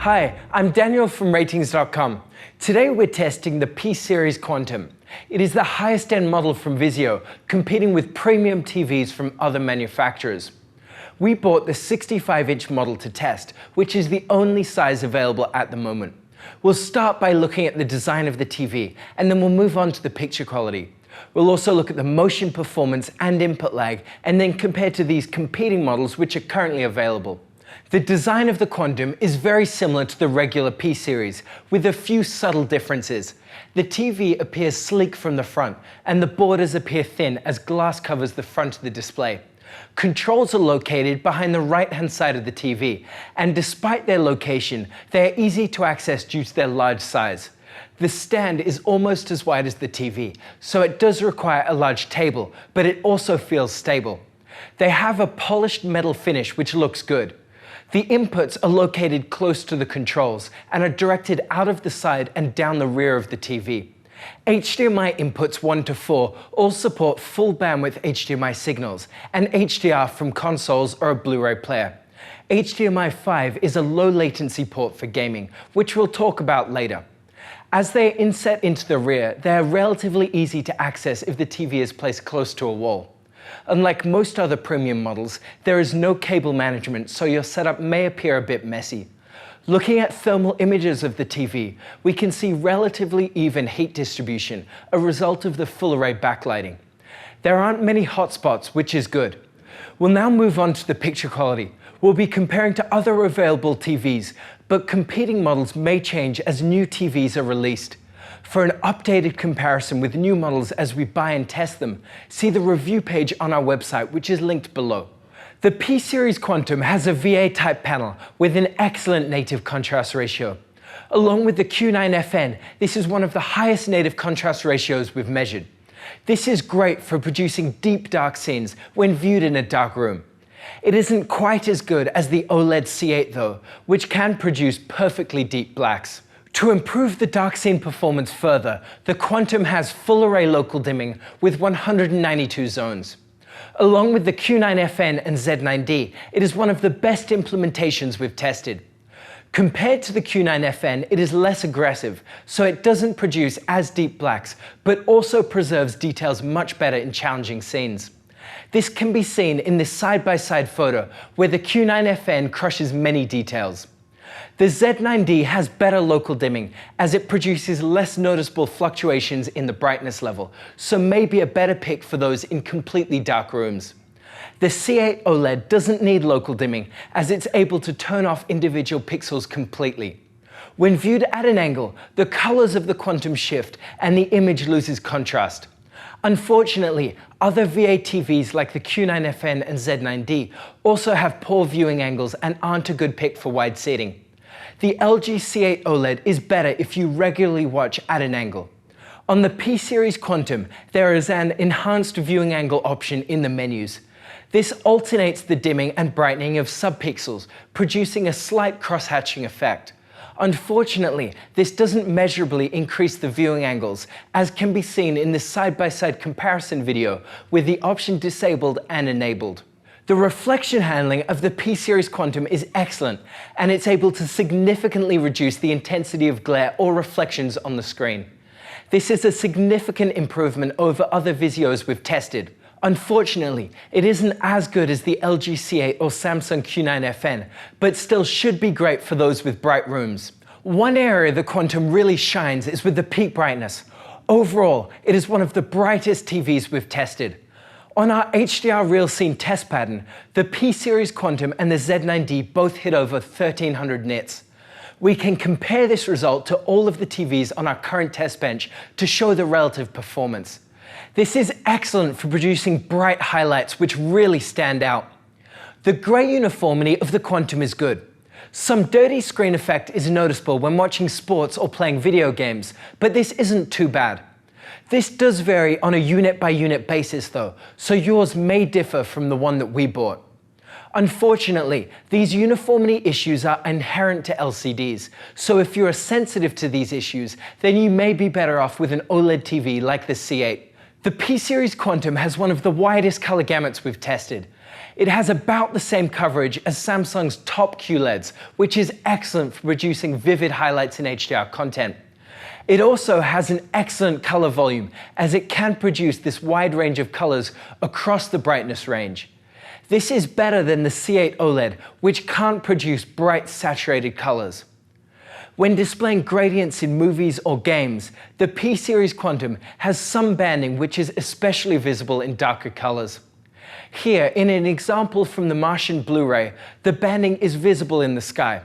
Hi, I'm Daniel from Ratings.com. Today we're testing the P-Series Quantum. It is the highest end model from Vizio, competing with premium TVs from other manufacturers. We bought the 65-inch model to test, which is the only size available at the moment. We'll start by looking at the design of the TV, and then we'll move on to the picture quality. We'll also look at the motion performance and input lag, and then compare to these competing models which are currently available. The design of the Quantum is very similar to the regular P-Series, with a few subtle differences. The TV appears sleek from the front, and the borders appear thin as glass covers the front of the display. Controls are located behind the right-hand side of the TV, and despite their location, they are easy to access due to their large size. The stand is almost as wide as the TV, so it does require a large table, but it also feels stable. They have a polished metal finish which looks good. The inputs are located close to the controls and are directed out of the side and down the rear of the TV. HDMI inputs 1 to 4 all support full bandwidth HDMI signals and HDR from consoles or a Blu-ray player. HDMI 5 is a low latency port for gaming, which we'll talk about later. As they are inset into the rear, they are relatively easy to access if the TV is placed close to a wall. Unlike most other premium models, there is no cable management, so your setup may appear a bit messy. Looking at thermal images of the TV, we can see relatively even heat distribution, a result of the full array backlighting. There aren't many hotspots, which is good. We'll now move on to the picture quality. We'll be comparing to other available TVs, but competing models may change as new TVs are released. For an updated comparison with new models as we buy and test them, see the review page on our website, which is linked below. The P-Series Quantum has a VA-type panel with an excellent native contrast ratio. Along with the Q9FN, this is one of the highest native contrast ratios we've measured. This is great for producing deep dark scenes when viewed in a dark room. It isn't quite as good as the OLED C8 though, which can produce perfectly deep blacks. To improve the dark scene performance further, the Quantum has full array local dimming with 192 zones. Along with the Q9FN and Z9D, it is one of the best implementations we've tested. Compared to the Q9FN, it is less aggressive, so it doesn't produce as deep blacks, but also preserves details much better in challenging scenes. This can be seen in this side-by-side photo, where the Q9FN crushes many details. The Z9D has better local dimming, as it produces less noticeable fluctuations in the brightness level, so may be a better pick for those in completely dark rooms. The C8 OLED doesn't need local dimming, as it's able to turn off individual pixels completely. When viewed at an angle, the colors of the Quantum shift and the image loses contrast. Unfortunately, other VA TVs like the Q9FN and Z9D also have poor viewing angles and aren't a good pick for wide seating. The LG C8 OLED is better if you regularly watch at an angle. On the P-Series Quantum, there is an enhanced viewing angle option in the menus. This alternates the dimming and brightening of subpixels, producing a slight cross-hatching effect. Unfortunately, this doesn't measurably increase the viewing angles, as can be seen in this side-by-side comparison video with the option disabled and enabled. The reflection handling of the P-Series Quantum is excellent, and it's able to significantly reduce the intensity of glare or reflections on the screen. This is a significant improvement over other Vizios we've tested. Unfortunately, it isn't as good as the LG C8 or Samsung Q9FN, but still should be great for those with bright rooms. One area the Quantum really shines is with the peak brightness. Overall, it is one of the brightest TVs we've tested. On our HDR Real Scene test pattern, the P-Series Quantum and the Z9D both hit over 1300 nits. We can compare this result to all of the TVs on our current test bench to show the relative performance. This is excellent for producing bright highlights which really stand out. The gray uniformity of the Quantum is good. Some dirty screen effect is noticeable when watching sports or playing video games, but this isn't too bad. This does vary on a unit-by-unit basis though, so yours may differ from the one that we bought. Unfortunately, these uniformity issues are inherent to LCDs, so if you are sensitive to these issues, then you may be better off with an OLED TV like the C8. The P-Series Quantum has one of the widest color gamuts we've tested. It has about the same coverage as Samsung's top QLEDs, which is excellent for producing vivid highlights in HDR content. It also has an excellent color volume, as it can produce this wide range of colors across the brightness range. This is better than the C8 OLED, which can't produce bright, saturated colors. When displaying gradients in movies or games, the P-Series Quantum has some banding which is especially visible in darker colors. Here, in an example from the Martian Blu-ray, the banding is visible in the sky.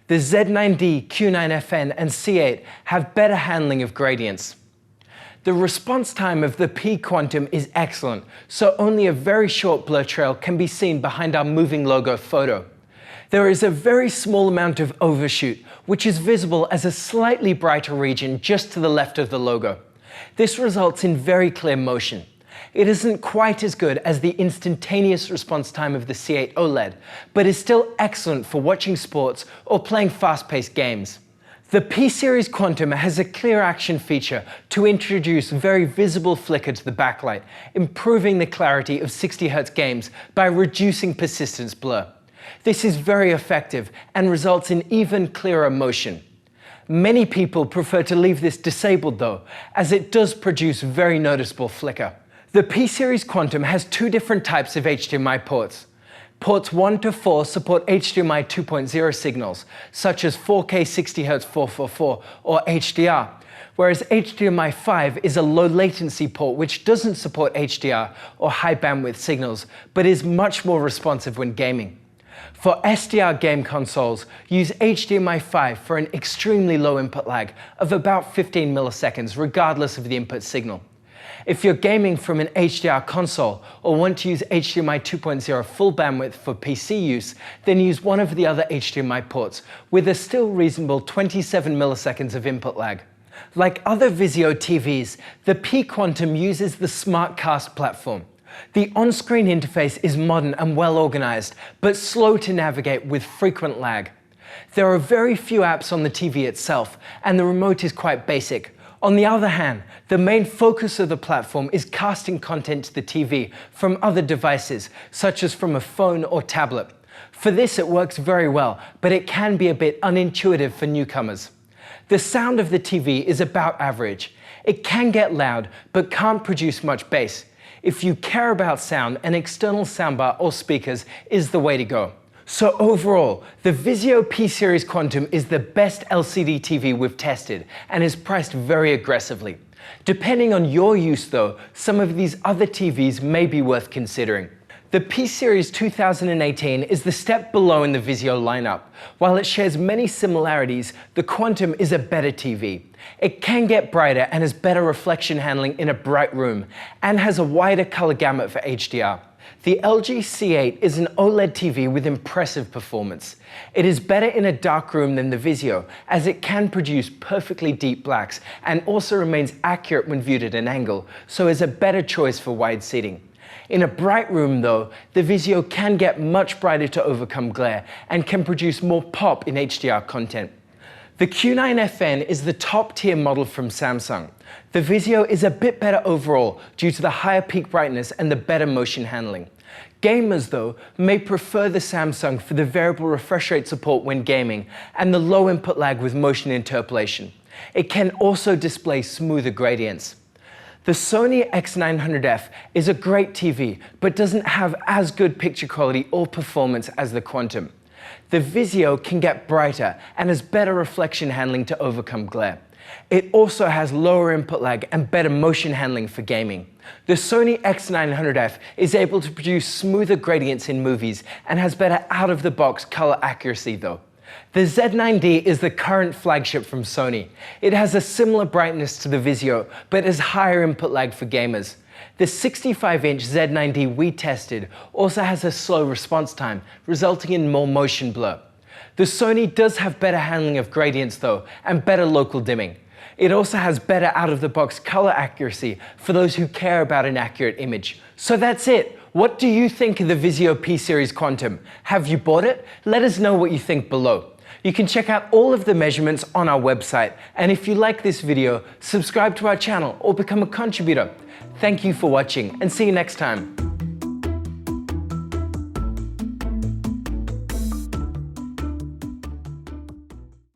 The Z9D, Q9FN, and C8 have better handling of gradients. The response time of the P Quantum is excellent, so only a very short blur trail can be seen behind our moving logo photo. There is a very small amount of overshoot, which is visible as a slightly brighter region just to the left of the logo. This results in very clear motion. It isn't quite as good as the instantaneous response time of the C8 OLED, but is still excellent for watching sports or playing fast-paced games. The P-Series Quantum has a clear action feature to introduce very visible flicker to the backlight, improving the clarity of 60Hz games by reducing persistence blur. This is very effective and results in even clearer motion. Many people prefer to leave this disabled though, as it does produce very noticeable flicker. The P-Series Quantum has two different types of HDMI ports. Ports 1 to 4 support HDMI 2.0 signals, such as 4K 60Hz 444 or HDR, whereas HDMI 5 is a low latency port which doesn't support HDR or high bandwidth signals, but is much more responsive when gaming. For SDR game consoles, use HDMI 5 for an extremely low input lag of about 15 milliseconds regardless of the input signal. If you're gaming from an HDR console or want to use HDMI 2.0 full bandwidth for PC use, then use one of the other HDMI ports with a still reasonable 27 milliseconds of input lag. Like other Vizio TVs, the P Quantum uses the SmartCast platform. The on-screen interface is modern and well organized, but slow to navigate with frequent lag. There are very few apps on the TV itself, and the remote is quite basic. On the other hand, the main focus of the platform is casting content to the TV from other devices, such as from a phone or tablet. For this, it works very well, but it can be a bit unintuitive for newcomers. The sound of the TV is about average. It can get loud, but can't produce much bass. If you care about sound, an external soundbar or speakers is the way to go. So overall, the Vizio P-Series Quantum is the best LCD TV we've tested and is priced very aggressively. Depending on your use though, some of these other TVs may be worth considering. The P-Series 2018 is the step below in the Vizio lineup. While it shares many similarities, the Quantum is a better TV. It can get brighter and has better reflection handling in a bright room, and has a wider color gamut for HDR. The LG C8 is an OLED TV with impressive performance. It is better in a dark room than the Vizio, as it can produce perfectly deep blacks and also remains accurate when viewed at an angle, so is a better choice for wide seating. In a bright room though, the Vizio can get much brighter to overcome glare and can produce more pop in HDR content. The Q9FN is the top-tier model from Samsung. The Vizio is a bit better overall due to the higher peak brightness and the better motion handling. Gamers, though, may prefer the Samsung for the variable refresh rate support when gaming and the low input lag with motion interpolation. It can also display smoother gradients. The Sony X900F is a great TV, but doesn't have as good picture quality or performance as the Quantum. The Vizio can get brighter and has better reflection handling to overcome glare. It also has lower input lag and better motion handling for gaming. The Sony X900F is able to produce smoother gradients in movies and has better out-of-the-box color accuracy though. The Z9D is the current flagship from Sony. It has a similar brightness to the Vizio, but has higher input lag for gamers. The 65-inch Z9D we tested also has a slow response time, resulting in more motion blur. The Sony does have better handling of gradients though, and better local dimming. It also has better out-of-the-box color accuracy for those who care about an accurate image. So that's it. What do you think of the Vizio P-Series Quantum? Have you bought it? Let us know what you think below. You can check out all of the measurements on our website, and if you like this video, subscribe to our channel or become a contributor. Thank you for watching and see you next time.